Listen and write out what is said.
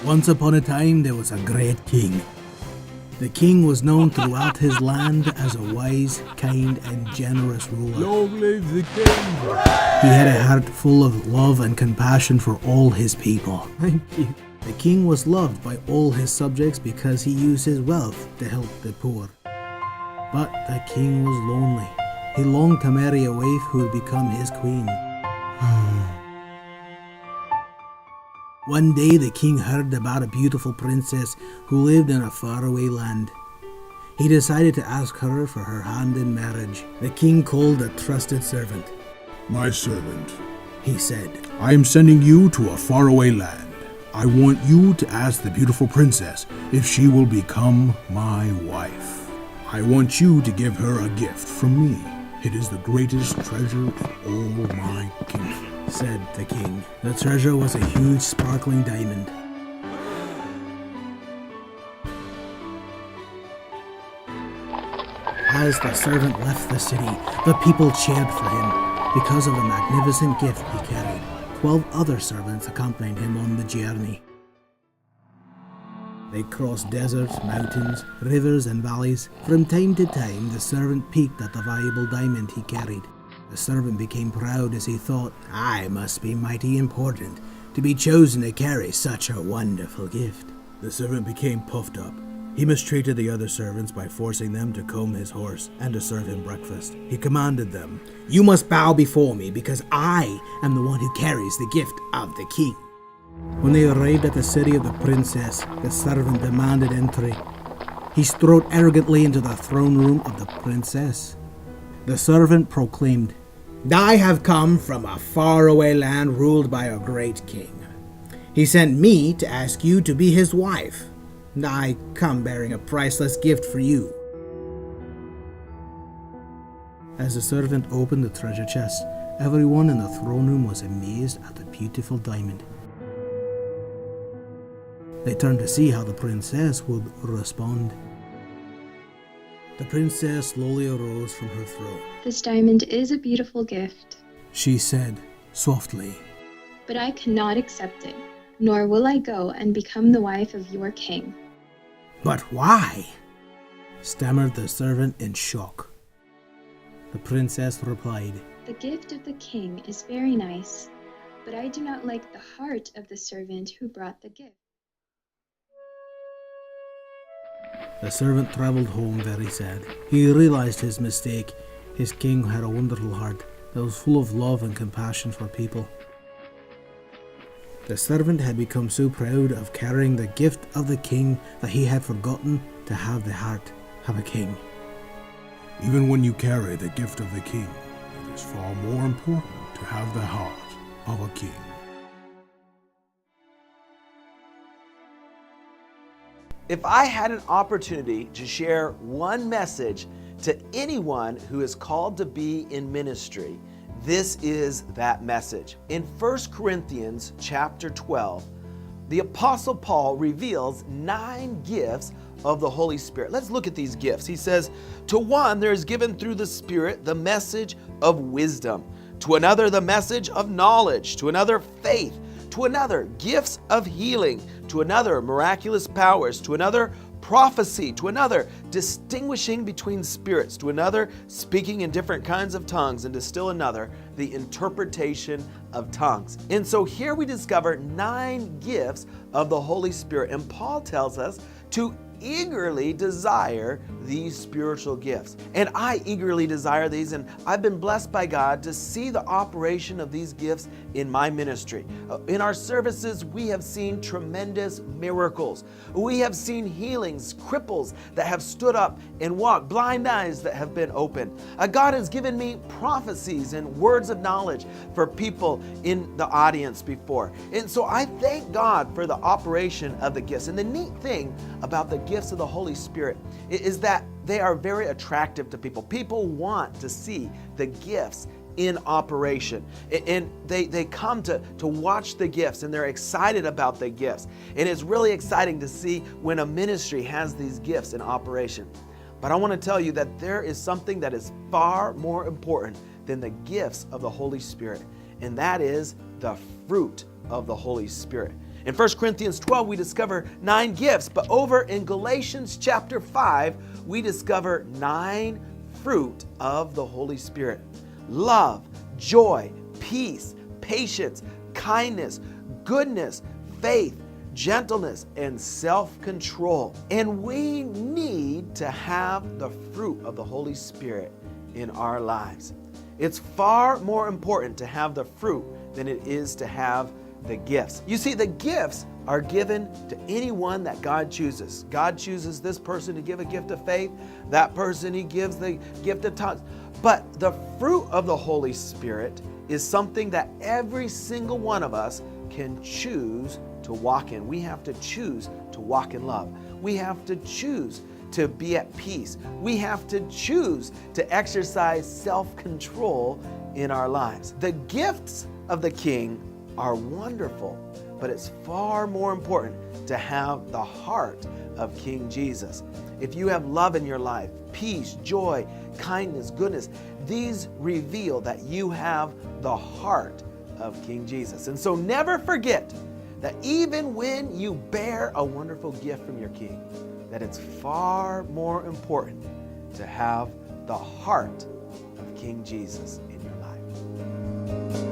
Once upon a time, there was a great king. The king was known throughout his land as a wise, kind, and generous ruler. Long live the king! He had a heart full of love and compassion for all his people. Thank you. The king was loved by all his subjects because he used his wealth to help the poor. But the king was lonely. He longed to marry a wife who would become his queen. One day the king heard about a beautiful princess who lived in a faraway land. He decided to ask her for her hand in marriage. The king called a trusted servant. My servant, He said, I am sending you to a faraway land. I want you to ask the beautiful princess if she will become my wife. I want you to give her a gift from me. It is the greatest treasure in all my kingdom. said the king. The treasure was a huge sparkling diamond. As the servant left the city, the people cheered for him because of the magnificent gift he carried. 12 other servants accompanied him on the journey. They crossed deserts, mountains, rivers, and valleys. From time to time, the servant peeked at the valuable diamond he carried. The servant became proud as he thought, I must be mighty important to be chosen to carry such a wonderful gift. The servant became puffed up. He mistreated the other servants by forcing them to comb his horse and to serve him breakfast. He commanded them, You must bow before me because I am the one who carries the gift of the king. When they arrived at the city of the princess, the servant demanded entry. He strode arrogantly into the throne room of the princess. The servant proclaimed, I have come from a faraway land ruled by a great king. He sent me to ask you to be his wife. I come bearing a priceless gift for you. As the servant opened the treasure chest, everyone in the throne room was amazed at the beautiful diamond. They turned to see how the princess would respond. The princess slowly arose from her throne. This diamond is a beautiful gift, She said softly, but I cannot accept it, nor will I go and become the wife of your king. But why? Stammered the servant in shock. The princess replied, The gift of the king is very nice, but I do not like the heart of the servant who brought the gift. The servant traveled home very sad. He realized his mistake. His king had a wonderful heart that was full of love and compassion for people. The servant had become so proud of carrying the gift of the king that he had forgotten to have the heart of a king. even when you carry the gift of the king, it is far more important to have the heart of a king. If I had an opportunity to share one message to anyone who is called to be in ministry, this is that message. In 1 Corinthians chapter 12, the Apostle Paul reveals 9 gifts of the Holy Spirit. Let's look at these gifts. He says, to one there is given through the Spirit the message of wisdom, to another the message of knowledge, to another faith, to another gifts of healing, to another miraculous powers, to another prophecy, to another distinguishing between spirits, to another speaking in different kinds of tongues, and to still another the interpretation of tongues. And so here we discover 9 gifts of the Holy Spirit, and Paul tells us to eagerly desire these spiritual gifts. And I eagerly desire these, and I've been blessed by God to see the operation of these gifts in my ministry. In our services, we have seen tremendous miracles. We have seen healings, cripples that have stood up and walked, blind eyes that have been opened. God has given me prophecies and words of knowledge for people in the audience before. And so I thank God for the operation of the gifts. And the neat thing about the gifts of the Holy Spirit is that they are very attractive to people. People want to see the gifts in operation, and they come to watch the gifts, and they're excited about the gifts. And it's really exciting to see when a ministry has these gifts in operation. But I want to tell you that there is something that is far more important than the gifts of the Holy Spirit, and that is the fruit of the Holy Spirit. In 1 Corinthians 12, we discover 9 gifts, but over in Galatians chapter 5, we discover 9 fruit of the Holy Spirit: love, joy, peace, patience, kindness, goodness, faith, gentleness, and self-control. And we need to have the fruit of the Holy Spirit in our lives. It's far more important to have the fruit than it is to have the gifts. You see, the gifts are given to anyone that God chooses. God chooses this person to give a gift of faith, that person He gives the gift of tongues. But the fruit of the Holy Spirit is something that every single one of us can choose to walk in. We have to choose to walk in love. We have to choose to be at peace. We have to choose to exercise self-control in our lives. The gifts of the King are wonderful, but it's far more important to have the heart of King Jesus. If you have love in your life, peace, joy, kindness, goodness, these reveal that you have the heart of King Jesus. And so never forget that even when you bear a wonderful gift from your King, that it's far more important to have the heart of King Jesus in your life.